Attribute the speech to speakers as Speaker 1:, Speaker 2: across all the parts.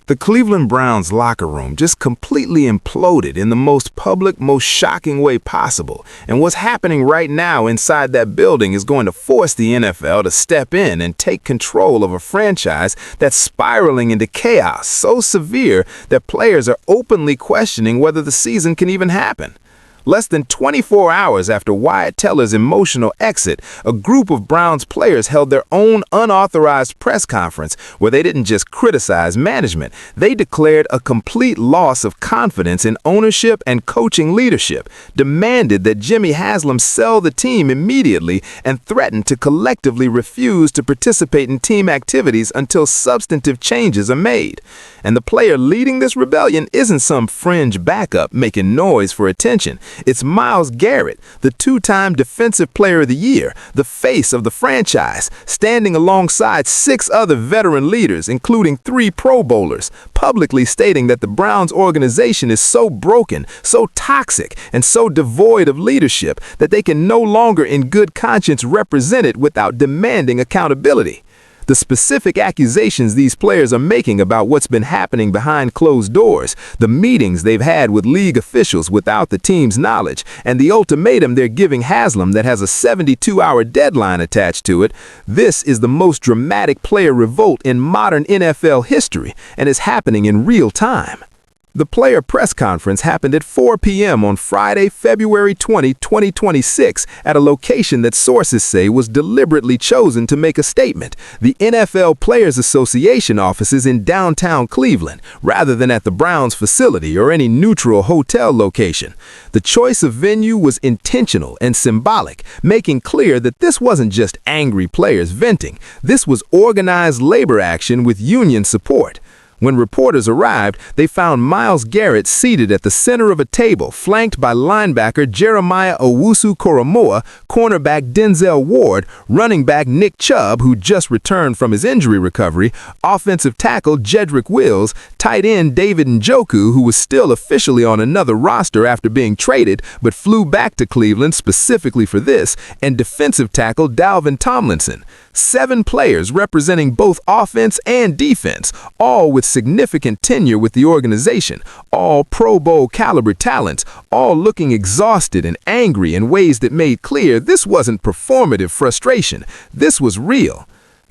Speaker 1: The Cleveland Browns locker room just completely imploded in the most public, most shocking way possible. And what's happening right now inside that building is going to force the NFL to step in and take control of a franchise that's spiraling into chaos so severe that players are openly questioning whether the season can even happen. Less than 24 hours after Wyatt Teller's emotional exit, a group of Browns players held their own unauthorized press conference where they didn't just criticize management, they declared a complete loss of confidence in ownership and coaching leadership, demanded that Jimmy Haslam sell the team immediately, and threatened to collectively refuse to participate in team activities until substantive changes are made. And the player leading this rebellion isn't some fringe backup making noise for attention. It's Myles Garrett, the two-time Defensive Player of the Year, the face of the franchise, standing alongside 6 other veteran leaders, including 3 Pro Bowlers, publicly stating that the Browns organization is so broken, so toxic, and so devoid of leadership that they can no longer in good conscience represent it without demanding accountability. The specific accusations these players are making about what's been happening behind closed doors, the meetings they've had with league officials without the team's knowledge, and the ultimatum they're giving Haslam that has a 72-hour deadline attached to it, this is the most dramatic player revolt in modern NFL history and is happening in real time. The player press conference happened at 4 p.m. on Friday, February 20, 2026, at a location that sources say was deliberately chosen to make a statement, the NFL Players Association offices in downtown Cleveland, rather than at the Browns facility or any neutral hotel location. The choice of venue was intentional and symbolic, making clear that this wasn't just angry players venting. This was organized labor action with union support. When reporters arrived, they found Myles Garrett seated at the center of a table, flanked by linebacker Jeremiah Owusu-Koramoah, cornerback Denzel Ward, running back Nick Chubb, who just returned from his injury recovery, offensive tackle Jedrick Wills, tight end David Njoku, who was still officially on another roster after being traded, but flew back to Cleveland specifically for this, and defensive tackle Dalvin Tomlinson. 7 players representing both offense and defense, all with significant tenure with the organization, all Pro Bowl caliber talents, all looking exhausted and angry in ways that made clear this wasn't performative frustration. This was real.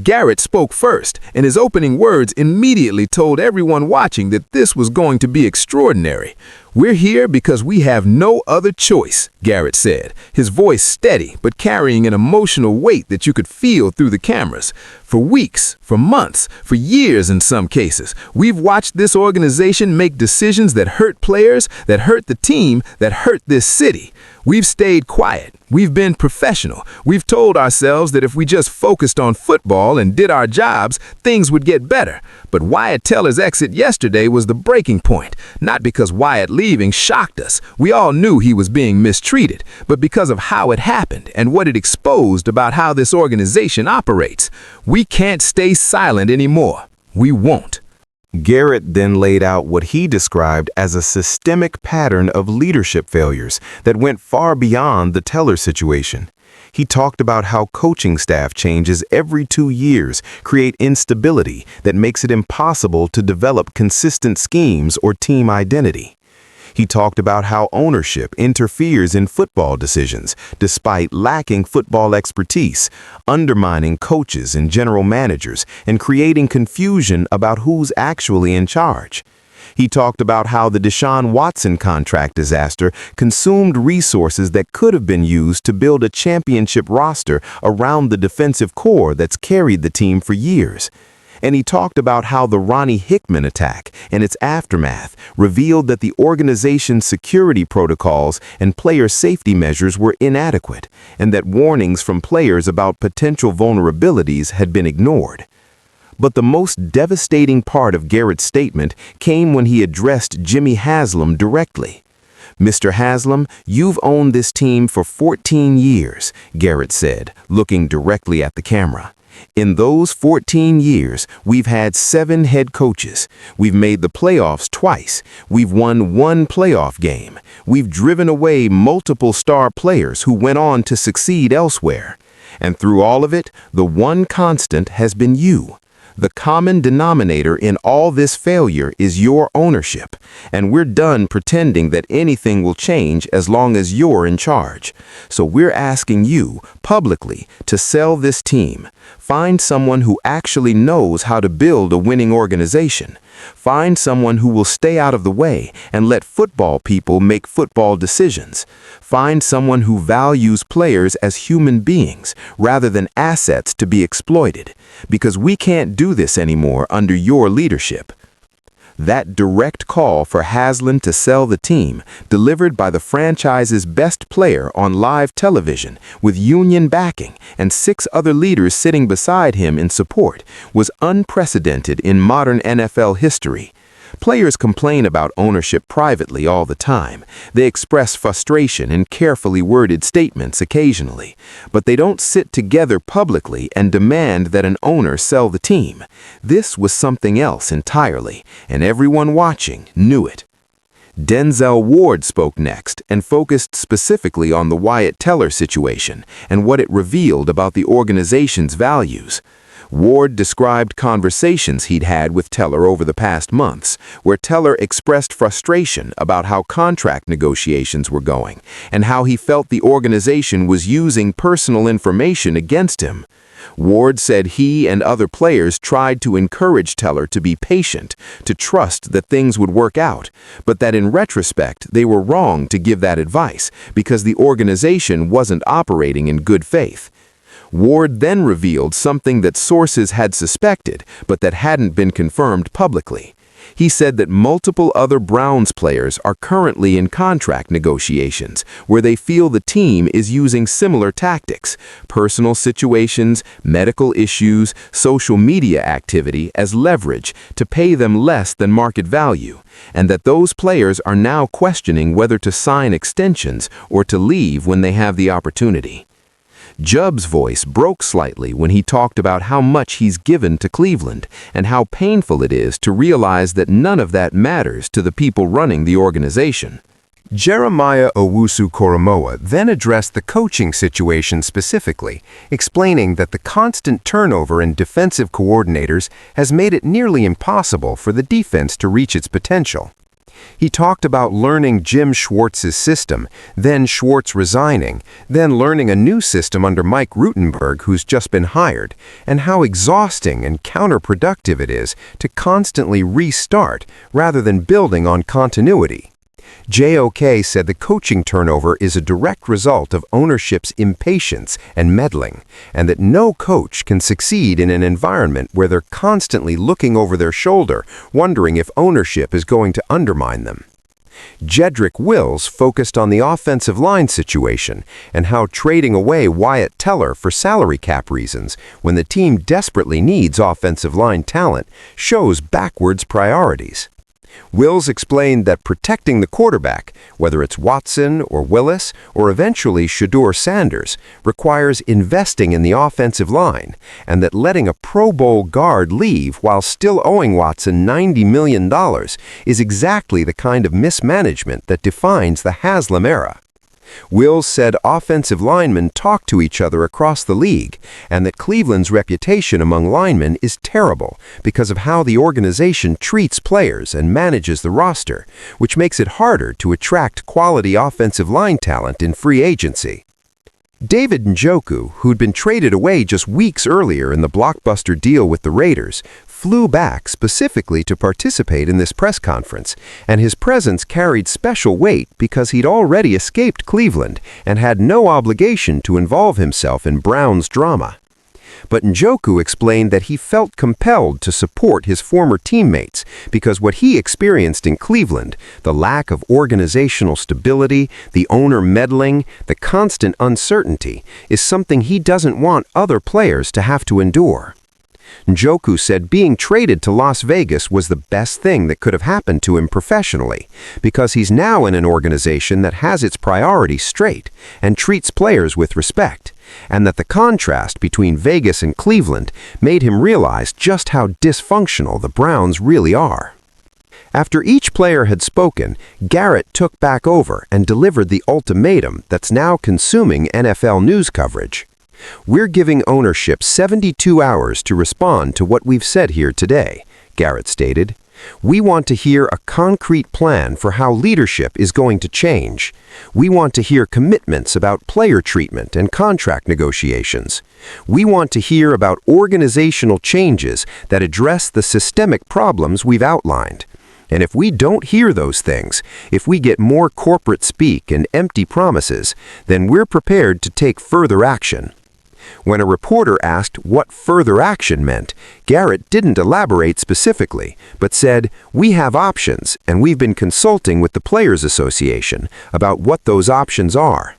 Speaker 1: Garrett spoke first, and his opening words immediately told everyone watching that this was going to be extraordinary. "We're here because we have no other choice," Garrett said, his voice steady but carrying an emotional weight that you could feel through the cameras. "For weeks, for months, for years in some cases, we've watched this organization make decisions that hurt players, that hurt the team, that hurt this city. We've stayed quiet. We've been professional. We've told ourselves that if we just focused on football and did our jobs, things would get better. But Wyatt Teller's exit yesterday was the breaking point, not because Wyatt leaving shocked us. We all knew he was being mistreated, but because of how it happened and what it exposed about how this organization operates. We can't stay silent anymore. We won't." Garrett then laid out what he described as a systemic pattern of leadership failures that went far beyond the Teller situation. He talked about how coaching staff changes every 2 years create instability that makes it impossible to develop consistent schemes or team identity. He talked about how ownership interferes in football decisions despite lacking football expertise, undermining coaches and general managers, and creating confusion about who's actually in charge. He talked about how the Deshaun Watson contract disaster consumed resources that could have been used to build a championship roster around the defensive core that's carried the team for years. And he talked about how the Ronnie Hickman attack and its aftermath revealed that the organization's security protocols and player safety measures were inadequate, and that warnings from players about potential vulnerabilities had been ignored. But the most devastating part of Garrett's statement came when he addressed Jimmy Haslam directly. "Mr. Haslam, you've owned this team for 14 years, Garrett said, looking directly at the camera. In those 14 years, we've had 7 head coaches. We've made the playoffs twice. We've won 1 playoff game. We've driven away multiple star players who went on to succeed elsewhere. And through all of it, the one constant has been you. The common denominator in all this failure is your ownership, and we're done pretending that anything will change as long as you're in charge. So we're asking you, publicly, to sell this team. Find someone who actually knows how to build a winning organization. Find someone who will stay out of the way and let football people make football decisions. Find someone who values players as human beings rather than assets to be exploited, because we can't do this anymore under your leadership. That direct call for Haslam to sell the team, delivered by the franchise's best player on live television with union backing and 6 other leaders sitting beside him in support, was unprecedented in modern NFL history. Players complain about ownership privately all the time. They express frustration in carefully worded statements occasionally, but they don't sit together publicly and demand that an owner sell the team. This was something else entirely, and everyone watching knew it. Denzel Ward spoke next and focused specifically on the Wyatt Teller situation and what it revealed about the organization's values. Ward described conversations he'd had with Teller over the past months, where Teller expressed frustration about how contract negotiations were going and how he felt the organization was using personal information against him. Ward said he and other players tried to encourage Teller to be patient, to trust that things would work out, but that in retrospect they were wrong to give that advice because the organization wasn't operating in good faith. Ward then revealed something that sources had suspected, but that hadn't been confirmed publicly. He said that multiple other Browns players are currently in contract negotiations, where they feel the team is using similar tactics, personal situations, medical issues, social media activity as leverage to pay them less than market value, and that those players are now questioning whether to sign extensions or to leave when they have the opportunity. Jubb's voice broke slightly when he talked about how much he's given to Cleveland and how painful it is to realize that none of that matters to the people running the organization.
Speaker 2: Jeremiah Owusu-Koramoah then addressed the coaching situation specifically, explaining that the constant turnover in defensive coordinators has made it nearly impossible for the defense to reach its potential. He talked about learning Jim Schwartz's system, then Schwartz resigning, then learning a new system under Mike Rutenberg, who's just been hired, and how exhausting and counterproductive it is to constantly restart rather than building on continuity. JOK said the coaching turnover is a direct result of ownership's impatience and meddling, and that no coach can succeed in an environment where they're constantly looking over their shoulder, wondering if ownership is going to undermine them. Jedrick Wills focused on the offensive line situation and how trading away Wyatt Teller for salary cap reasons when the team desperately needs offensive line talent shows backwards priorities. Wills explained that protecting the quarterback, whether it's Watson or Willis or eventually Shedeur Sanders, requires investing in the offensive line, and that letting a Pro Bowl guard leave while still owing Watson $90 million is exactly the kind of mismanagement that defines the Haslam era. Wills said offensive linemen talk to each other across the league, and that Cleveland's reputation among linemen is terrible because of how the organization treats players and manages the roster, which makes it harder to attract quality offensive line talent in free agency. David Njoku, who'd been traded away just weeks earlier in the blockbuster deal with the Raiders, flew back specifically to participate in this press conference, and his presence carried special weight because he'd already escaped Cleveland and had no obligation to involve himself in Brown's drama. But Njoku explained that he felt compelled to support his former teammates because what he experienced in Cleveland, the lack of organizational stability, the owner meddling, the constant uncertainty, is something he doesn't want other players to have to endure. Njoku said being traded to Las Vegas was the best thing that could have happened to him professionally, because he's now in an organization that has its priorities straight and treats players with respect, and that the contrast between Vegas and Cleveland made him realize just how dysfunctional the Browns really are. After each player had spoken, Garrett took back over and delivered the ultimatum that's now consuming NFL news coverage. "We're giving ownership 72 hours to respond to what we've said here today," Garrett stated. "We want to hear a concrete plan for how leadership is going to change. We want to hear commitments about player treatment and contract negotiations. We want to hear about organizational changes that address the systemic problems we've outlined. And if we don't hear those things, if we get more corporate speak and empty promises, then we're prepared to take further action." When a reporter asked what further action meant, Garrett didn't elaborate specifically, but said, "We have options, and we've been consulting with the Players Association about what those options are."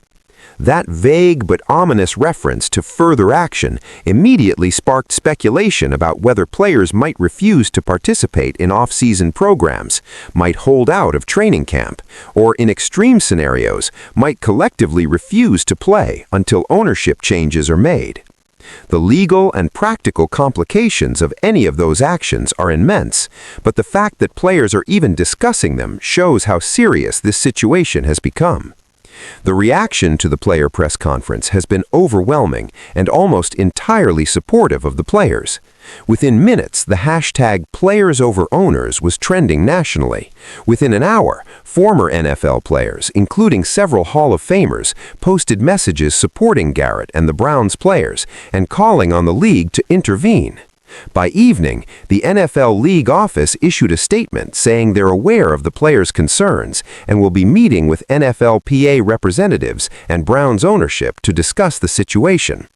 Speaker 2: That vague but ominous reference to further action immediately sparked speculation about whether players might refuse to participate in off-season programs, might hold out of training camp, or in extreme scenarios, might collectively refuse to play until ownership changes are made. The legal and practical complications of any of those actions are immense, but the fact that players are even discussing them shows how serious this situation has become. The reaction to the player press conference has been overwhelming and almost entirely supportive of the players. Within minutes, the hashtag #PlayersOverOwners was trending nationally. Within an hour, former NFL players, including several Hall of Famers, posted messages supporting Garrett and the Browns players and calling on the league to intervene. By evening, the NFL League office issued a statement saying they're aware of the players' concerns and will be meeting with NFLPA representatives and Browns ownership to discuss the situation.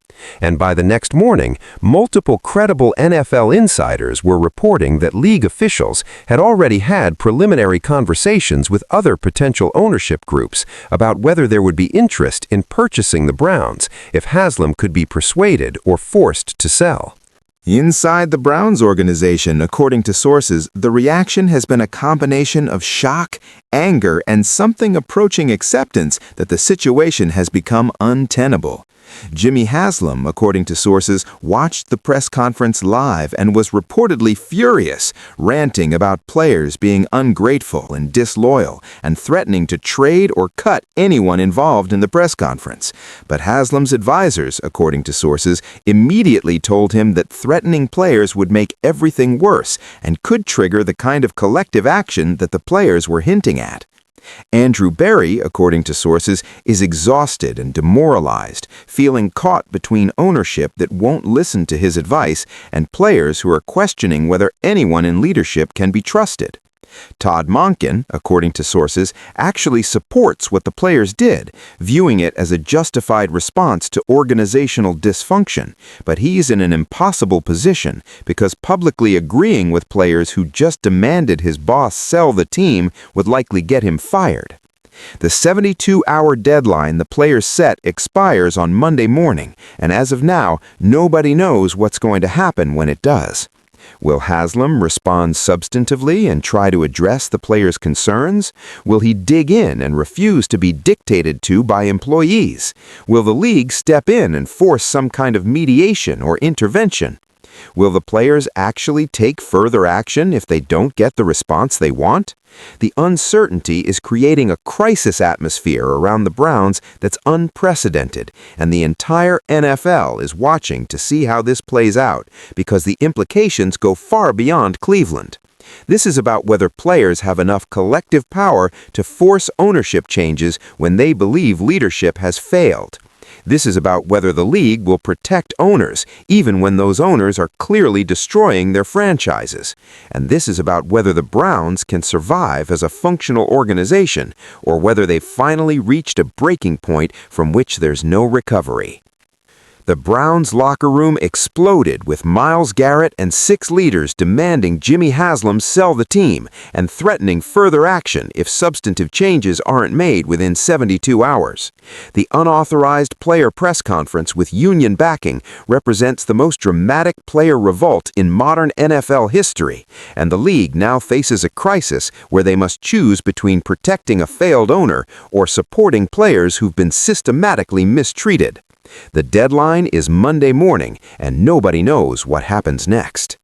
Speaker 2: And by the next morning, multiple credible NFL insiders were reporting that league officials had already had preliminary conversations with other potential ownership groups about whether there would be interest in purchasing the Browns if Haslam could be persuaded or forced to sell.
Speaker 1: Inside the Browns organization, according to sources, the reaction has been a combination of shock, anger, and something approaching acceptance that the situation has become untenable. Jimmy Haslam, according to sources, watched the press conference live and was reportedly furious, ranting about players being ungrateful and disloyal and threatening to trade or cut anyone involved in the press conference. But Haslam's advisors, according to sources, immediately told him that threatening players would make everything worse and could trigger the kind of collective action that the players were hinting at. Andrew Berry, according to sources, is exhausted and demoralized, feeling caught between ownership that won't listen to his advice and players who are questioning whether anyone in leadership can be trusted. Todd Monken, according to sources, actually supports what the players did, viewing it as a justified response to organizational dysfunction, but he's in an impossible position because publicly agreeing with players who just demanded his boss sell the team would likely get him fired. The 72-hour deadline the players set expires on Monday morning, and as of now, nobody knows what's going to happen when it does. Will Haslam respond substantively and try to address the players' concerns? Will he dig in and refuse to be dictated to by employees? Will the league step in and force some kind of mediation or intervention? Will the players actually take further action if they don't get the response they want? The uncertainty is creating a crisis atmosphere around the Browns that's unprecedented, and the entire NFL is watching to see how this plays out because the implications go far beyond Cleveland. This is about whether players have enough collective power to force ownership changes when they believe leadership has failed. This is about whether the league will protect owners, even when those owners are clearly destroying their franchises. And this is about whether the Browns can survive as a functional organization, or whether they've finally reached a breaking point from which there's no recovery. The Browns' locker room exploded with Myles Garrett and 6 leaders demanding Jimmy Haslam sell the team and threatening further action if substantive changes aren't made within 72 hours. The unauthorized player press conference with union backing represents the most dramatic player revolt in modern NFL history, and the league now faces a crisis where they must choose between protecting a failed owner or supporting players who've been systematically mistreated. The deadline is Monday morning, and nobody knows what happens next.